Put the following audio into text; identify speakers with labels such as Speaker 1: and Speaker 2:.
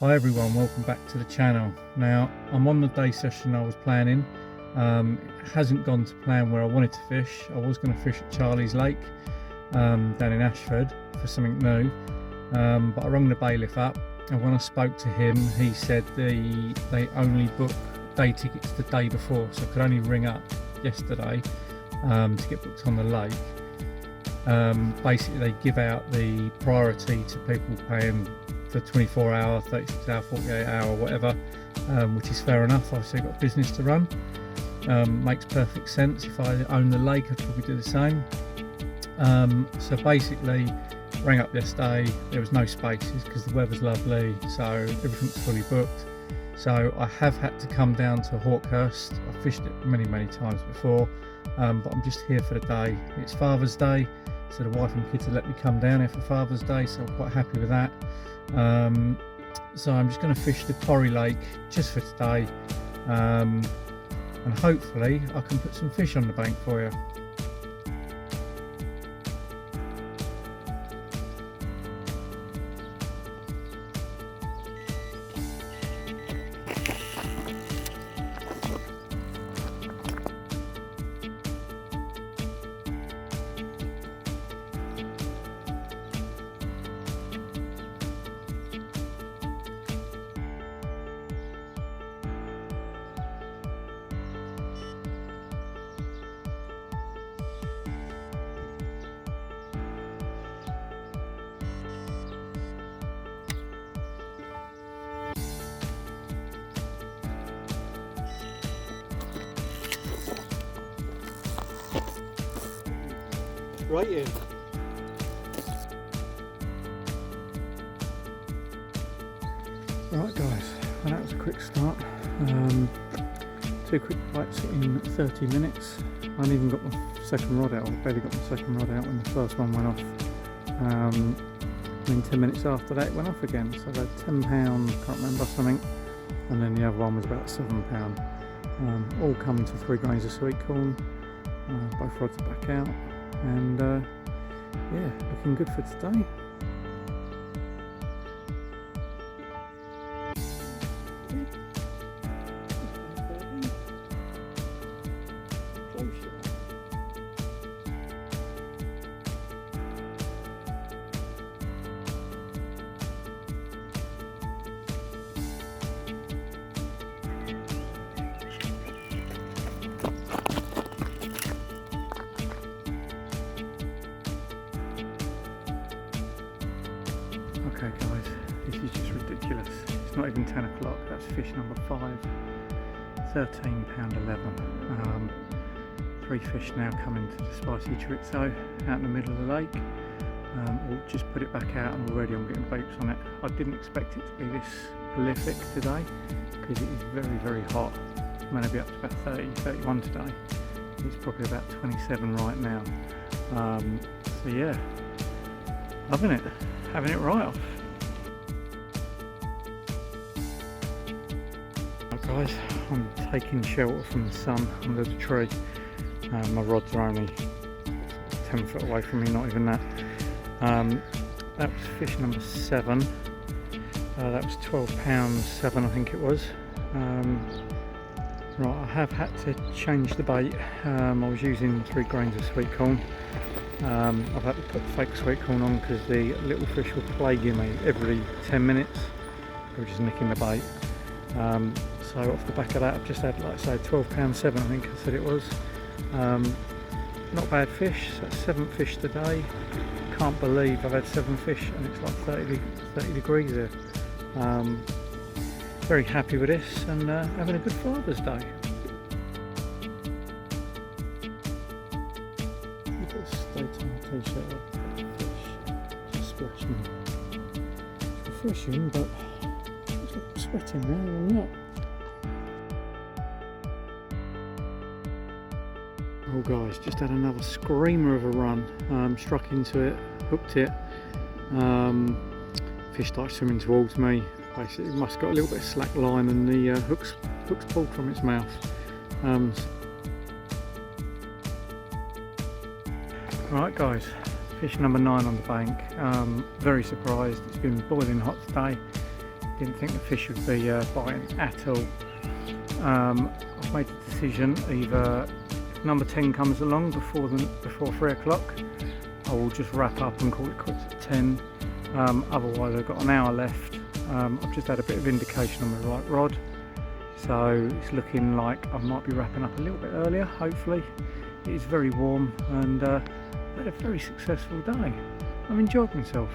Speaker 1: Hi everyone, welcome back to the channel. Now I'm on the day session I was planning. It hasn't gone to plan where I wanted to fish. I was going to fish at Charlie's Lake down in Ashford for something new, but I rung the bailiff up, and when I spoke to him he said they only book day tickets the day before, so I could only ring up yesterday to get booked on the lake. Basically they give out the priority to people paying for 24 hour, 36 hour, 48 hour, whatever, which is fair enough. Obviously I've got a business to run. Makes perfect sense. If I own the lake I'd probably do the same. So basically rang up yesterday, there was no spaces because the weather's lovely, so everything's fully booked. So I have had to come down to Hawkhurst. I've fished it many times before, but I'm just here for the day. It's Father's Day, so the wife and kids have let me come down here for Father's Day, so I'm quite happy with that. So I'm just going to fish the Porry Lake just for today, and hopefully I can put some fish on the bank for you. Right in. Right guys, well, that was a quick start. 2 quick bites in 30 minutes. I hadn't even got my second rod out. I barely got my second rod out when the first one went off. And then 10 minutes after that it went off again. So they had £10, can't remember, something. And then the other one was about £7. All coming to 3 grains of sweet corn. Both rods are back out. And yeah, looking good for today. Okay guys, this is just ridiculous. It's not even 10 o'clock, that's fish number 5, £13.11. 3 fish now coming to the spicy chorizo out in the middle of the lake. We'll just put it back out, and already I'm getting beeps on it. I didn't expect it to be this prolific today because it is very hot. It's going to be up to about 30, 31 today. It's probably about 27 right now. So yeah, loving it. Having it right off. Right guys, I'm taking shelter from the sun under the tree. My rods are only 10 foot away from me, not even that. That was fish number 7. That was £12.7 I think it was. Right, I have had to change the bait. I was using 3 grains of sweet corn. I've had to put fake sweet corn on because the little fish were plaguing me every 10 minutes. They were just nicking the bait. So off the back of that I've just had, like I say, £12.7 I think I said it was. Not bad fish. So that's 7 fish today. Can't believe I've had 7 fish and it's like 30 degrees here. Very happy with this, and having a good Father's Day. T-shirt up, fish, just splash me. For fishing, but it's like I'm sweating now, I'm not. Oh guys, just had another screamer of a run. Struck into it, hooked it. Fish started swimming towards me. Basically, it must have got a little bit of slack line, and the hook's pulled from its mouth. Right guys, fish number 9 on the bank. Very surprised. It's been boiling hot today. Didn't think the fish would be biting at all. I've made the decision, either if number 10 comes along before 3 o'clock, I will just wrap up and call it quits at 10. Otherwise I've got an hour left. I've just had a bit of indication on my right rod, so it's looking like I might be wrapping up a little bit earlier, hopefully. It is very warm, and I had a very successful day. I've enjoyed myself.